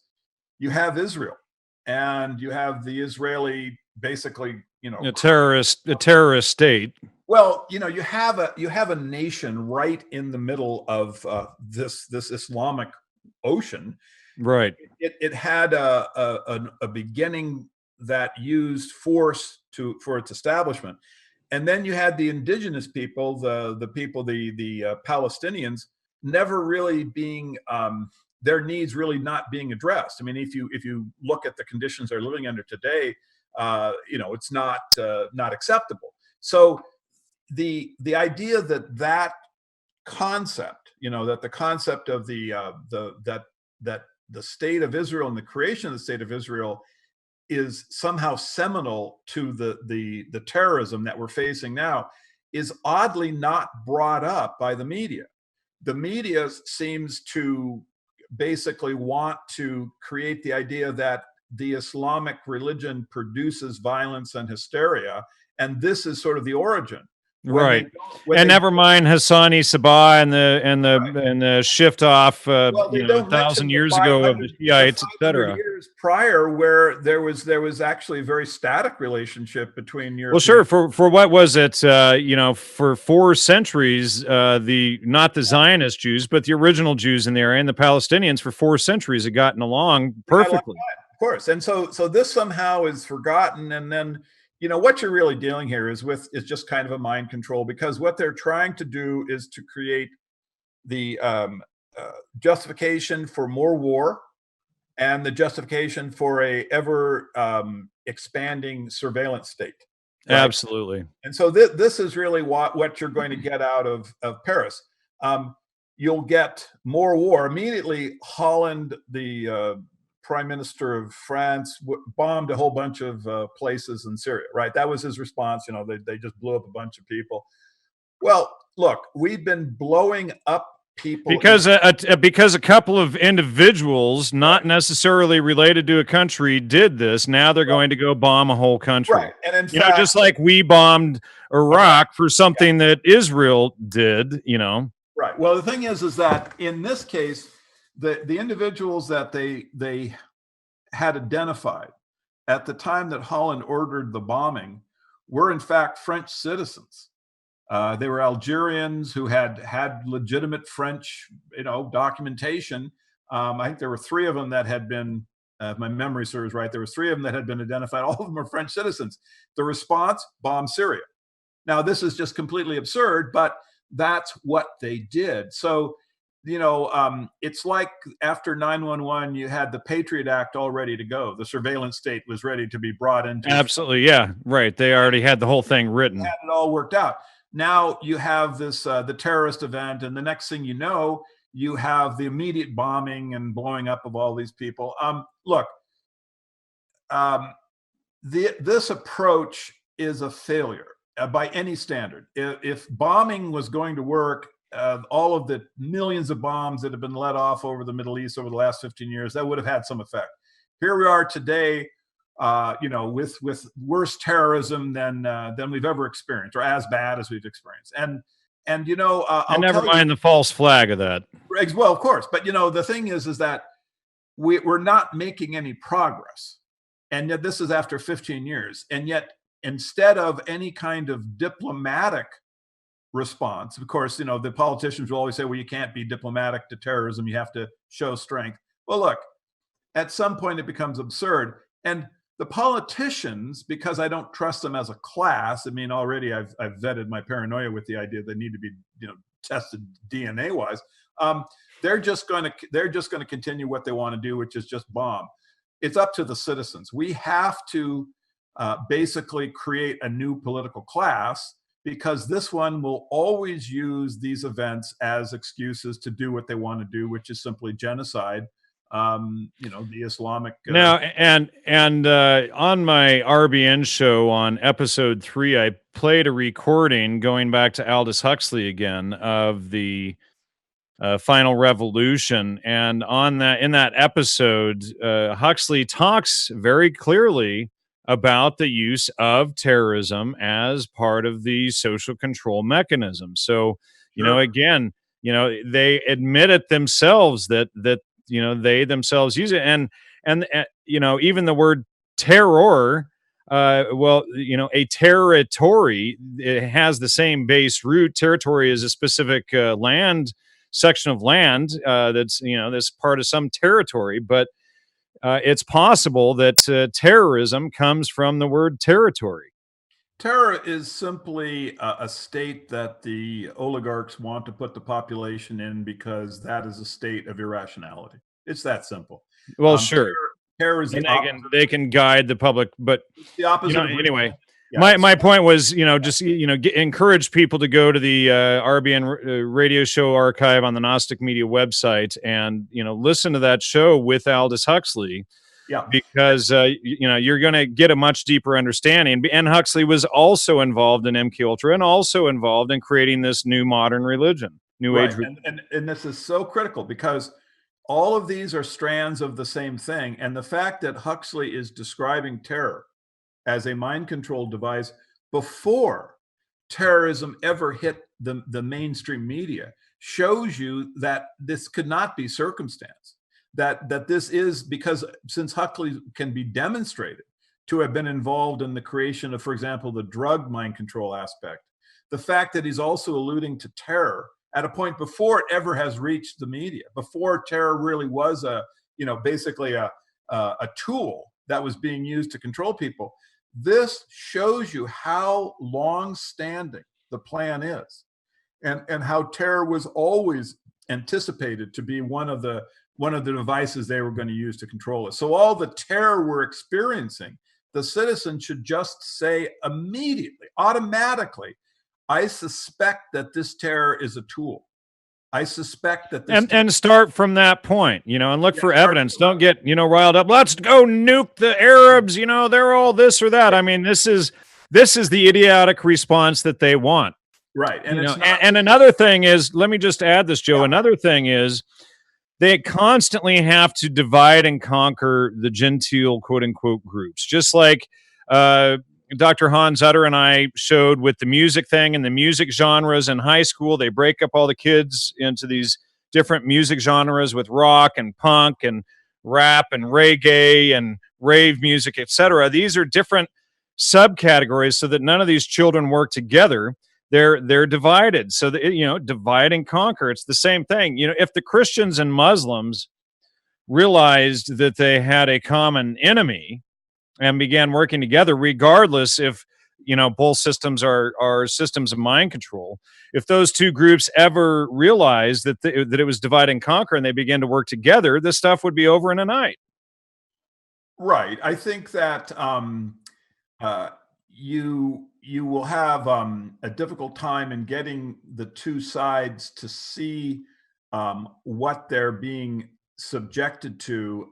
you have Israel and you have the Israeli basically A terrorist state. well, you have a nation right in the middle of this Islamic ocean. Right. It had a beginning that used force for its establishment, and then you had the indigenous people, the Palestinians, never really being their needs really not being addressed. I mean, if you look at the conditions they're living under today, it's not acceptable. So the idea that concept, that the concept of that the state of Israel and the creation of the state of Israel is somehow seminal to the terrorism that we're facing now is oddly not brought up by the media. The media seems to basically want to create the idea that the Islamic religion produces violence and hysteria, and this is sort of the origin. When they Right. don't, when And they never mind Hassani Sabah and the shift off Well, they a don't mention thousand years ago of the the Shiites, 500 etc. years prior, where there was actually a very static relationship between Well, European. sure. For what was it? For 4 centuries, the not the Zionist Jews, but the original Jews in the area and the Palestinians for 4 centuries had gotten along They got a lot perfectly. of course, and so this somehow is forgotten, and then what you're really dealing here is just kind of a mind control, because what they're trying to do is to create the justification for more war and the justification for a ever expanding surveillance state, right? Absolutely. And so this is really what you're going to get out of Paris. You'll get more war immediately. Holland, the prime minister of France, bombed a whole bunch of places in Syria. Right, that was his response. They just blew up a bunch of people. Well, look, we've been blowing up people in. Because a couple of individuals, Right, not necessarily related to a country, did this. Now they're right, going to go bomb a whole right. country. And in fact, Just like we bombed Iraq, Iraq for yeah, something that Israel did. right. Well, the thing is that in this case, the individuals that they had identified at the time that Holland ordered the bombing were in fact French citizens. They were Algerians who had legitimate French, documentation. I think there were three of them that had been, if my memory serves right, there were three of them that had been identified. All of them are French citizens. The response: bomb Syria. Now, this is just completely absurd, but that's what they did. So, it's like after 9/11, you had the Patriot Act all ready to go. The surveillance state was ready to be brought into effect. Absolutely. Yeah. Right. They already had the whole thing written. Had it all worked out. Now you have this the terrorist event, and the next thing you know, you have the immediate bombing and blowing up of all these people. Look, um, this approach is a failure by any standard. If bombing was going to work, all of the millions of bombs that have been let off over the Middle East over the last 15 years, that would have had some effect. Here we are today, with worse terrorism than we've ever experienced, or as bad as we've experienced. And And I'll never tell you, mind the false flag of that. well, of course, but the thing is that we're not making any progress, and yet this is after 15 years, and yet instead of any kind of diplomatic response. Of course, the politicians will always say, well, you can't be diplomatic to terrorism. You have to show strength. Well, look, at some point it becomes absurd. And the politicians, because I don't trust them as a class, I mean, already I've vetted my paranoia with the idea they need to be, tested DNA wise. They're just going to continue what they want to do, which is just bomb. It's up to the citizens. We have to basically create a new political class, because this one will always use these events as excuses to do what they want to do, which is simply genocide. The Islamic. Now, and on my RBN show on episode 3, I played a recording going back to Aldous Huxley again of the Final Revolution, and in that episode, Huxley talks very clearly about the use of terrorism as part of the social control mechanism. So, again, they admit it themselves that they themselves use it, and even the word terror, a territory, it has the same base root. Territory is a specific section of land that's part of some territory, but it's possible that terrorism comes from the word territory. Terror is simply a state that the oligarchs want to put the population in, because that is a state of irrationality. It's that simple. Well, sure. Terror is and they can guide the public, but the opposite. Anyway, my point was, just encourage people to go to the RBN radio show archive on the Gnostic Media website and listen to that show with Aldous Huxley. Yeah, because you're going to get a much deeper understanding. And Huxley was also involved in MK Ultra and also involved in creating this new modern religion, new age. And this is so critical, because all of these are strands of the same thing. And the fact that Huxley is describing terror as a mind control device before terrorism ever hit the mainstream media shows you that this could not be circumstance. That this is because, since Huxley can be demonstrated to have been involved in the creation of, for example, the drug mind control aspect, the fact that he's also alluding to terror at a point before it ever has reached the media, before terror really was basically a tool that was being used to control people. This shows you how long-standing the plan is, and how terror was always anticipated to be one of the devices they were going to use to control us. So all the terror we're experiencing, the citizen should just say immediately, automatically, I suspect that this terror is a tool. I suspect that this and start from that point, and look for evidence. Don't get, riled up. Let's go nuke the Arabs. They're all this or that. I mean, this is the idiotic response that they want. Right. And and another thing is, let me just add this, Joe. Yeah. Another thing is, they constantly have to divide and conquer the genteel, quote unquote, groups, just like Dr. Hans Utter and I showed with the music thing and the music genres in high school. They break up all the kids into these different music genres with rock and punk and rap and reggae and rave music, etc. These are different subcategories so that none of these children work together. They're divided. So that, divide and conquer. It's the same thing. If the Christians and Muslims realized that they had a common enemy and began working together, regardless if both systems are systems of mind control, if those two groups ever realized that that it was divide and conquer and they began to work together, this stuff would be over in a night. Right. I think that you will have a difficult time in getting the two sides to see what they're being subjected to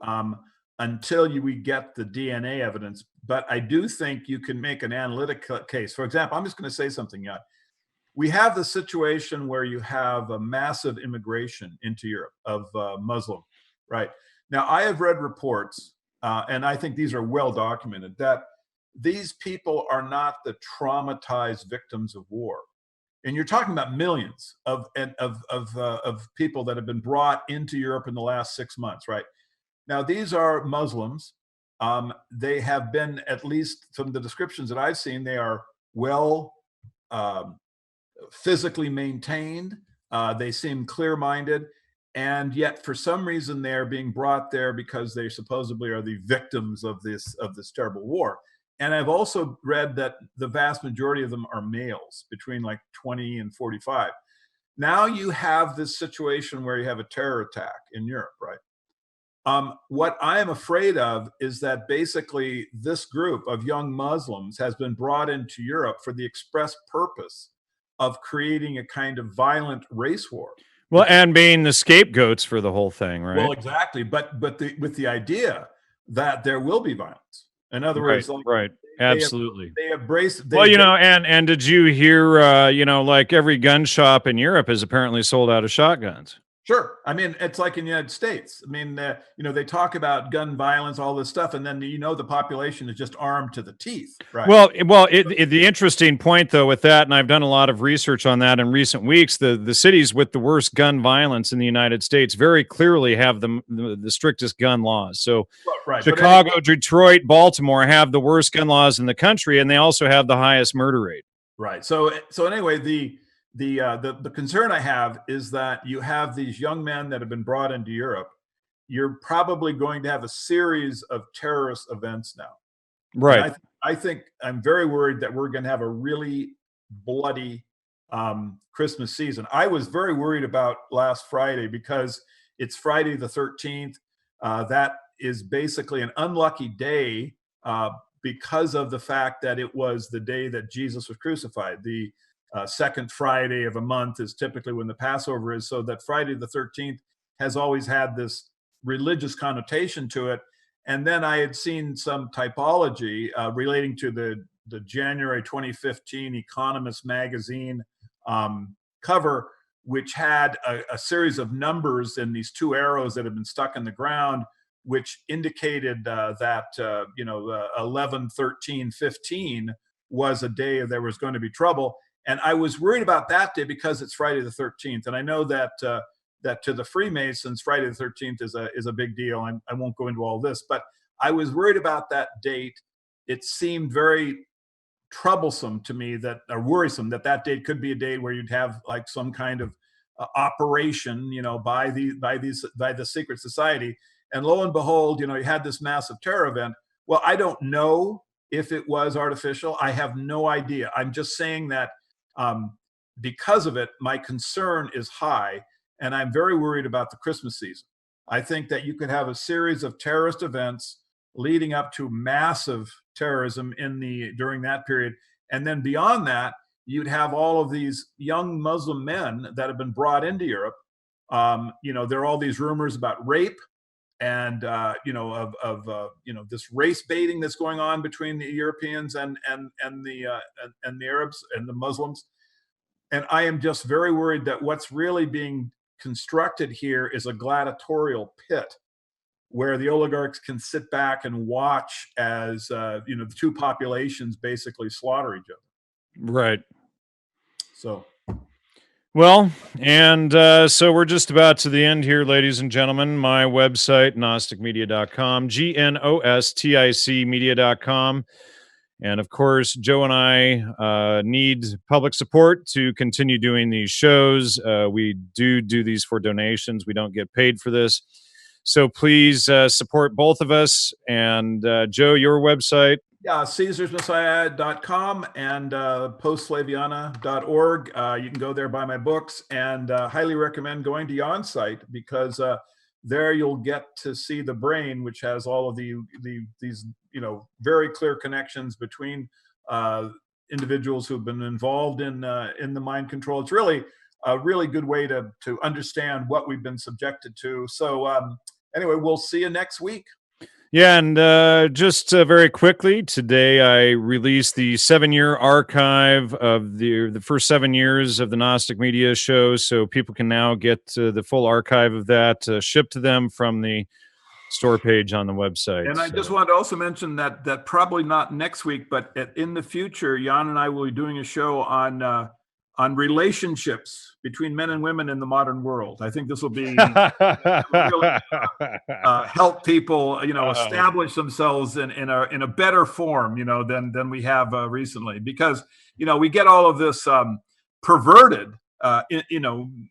until we get the DNA evidence. But I do think you can make an analytic case. For example, I'm just going to say something. We have the situation where you have a massive immigration into Europe of Muslim. Right. Now, I have read reports, and I think these are well documented, that these people are not the traumatized victims of war. And you're talking about millions of people that have been brought into Europe in the last 6 months, right? Now, these are Muslims. They have been, at least from the descriptions that I've seen, they are well physically maintained. They seem clear-minded, and yet for some reason they're being brought there because they supposedly are the victims of this terrible war. And I've also read that the vast majority of them are males between like 20 and 45. Now you have this situation where you have a terror attack in Europe, right? What I am afraid of is that basically this group of young Muslims has been brought into Europe for the express purpose of creating a kind of violent race war. Well, and being the scapegoats for the whole thing, right? Well, exactly, but with the idea that there will be violence. In other Right, words, like right. Absolutely. they embrace. Well, and did you hear, like every gun shop in Europe is apparently sold out of shotguns. Sure. I mean, it's like in the United States. I mean, they talk about gun violence, all this stuff, and then the population is just armed to the teeth, right? Well, the interesting point though with that, and I've done a lot of research on that in recent weeks, the cities with the worst gun violence in the United States very clearly have the strictest gun laws. So, right. Chicago, Detroit, Baltimore have the worst gun laws in the country, and they also have the highest murder rate. Right. So anyway, the concern I have is that you have these young men that have been brought into Europe. You're probably going to have a series of terrorist events now. Right. I think I'm very worried that we're going to have a really bloody Christmas season. I was very worried about last Friday because it's Friday the 13th. That is basically an unlucky day because of the fact that it was the day that Jesus was crucified. The second Friday of a month is typically when the Passover is, so that Friday the 13th has always had this religious connotation to it. And then I had seen some typology relating to the January 2015 Economist magazine cover, which had a series of numbers in these two arrows that had been stuck in the ground, which indicated that 11, 13, 15 was a day there was going to be trouble. And I was worried about that day because it's Friday the 13th. And I know that that to the Freemasons, Friday the 13th is a big deal. I won't go into all this, but I was worried about that date. It seemed very troublesome to me or worrisome that date could be a day where you'd have like some kind of operation, by the secret society. And lo and behold, you had this massive terror event. Well, I don't know if it was artificial. I have no idea. I'm just saying that because of it, my concern is high, and I'm very worried about the Christmas season. I think that you could have a series of terrorist events leading up to massive terrorism during that period. And then beyond that, you'd have all of these young Muslim men that have been brought into Europe. There are all these rumors about rape and this race baiting that's going on between the Europeans and the Arabs and the Muslims. And I am just very worried that what's really being constructed here is a gladiatorial pit where the oligarchs can sit back and watch as the two populations basically slaughter each other. Right. So. Well, and so we're just about to the end here, ladies and gentlemen. My website, gnosticmedia.com, GNOSTIC media.com. And of course, Joe and I need public support to continue doing these shows. We do these for donations. We don't get paid for this. So please support both of us. And Joe, your website? Yeah, CaesarsMessiah.com and postslaviana.org. You can go there, buy my books, and highly recommend going to Jan's site because there you'll get to see the brain, which has all of these very clear connections between individuals who've been involved in the mind control. It's really a really good way to understand what we've been subjected to. So anyway, we'll see you next week. Yeah, and just very quickly, today I released the 7-year archive of the first 7 years of the Gnostic Media show, so people can now get the full archive of that shipped to them from the store page on the website. And I just wanted to also mention that probably not next week, but in the future, Jan and I will be doing a show on relationships between men and women in the modern world. I think this will be really help people, establish themselves in a better form, than we have recently, because we get all of this perverted,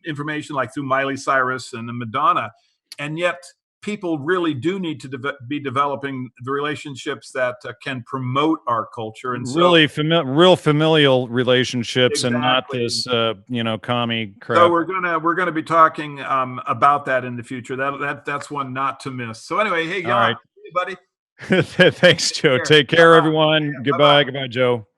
information like through Miley Cyrus and Madonna, and yet people really do need to be developing the relationships that can promote our culture. And really real familial relationships, exactly. and not this commie crap. So we're gonna be talking about that in the future. That's one not to miss. So anyway, hey, Jan, All right. buddy. Thanks, Joe. Take care, everyone. Goodbye. Goodbye, Joe.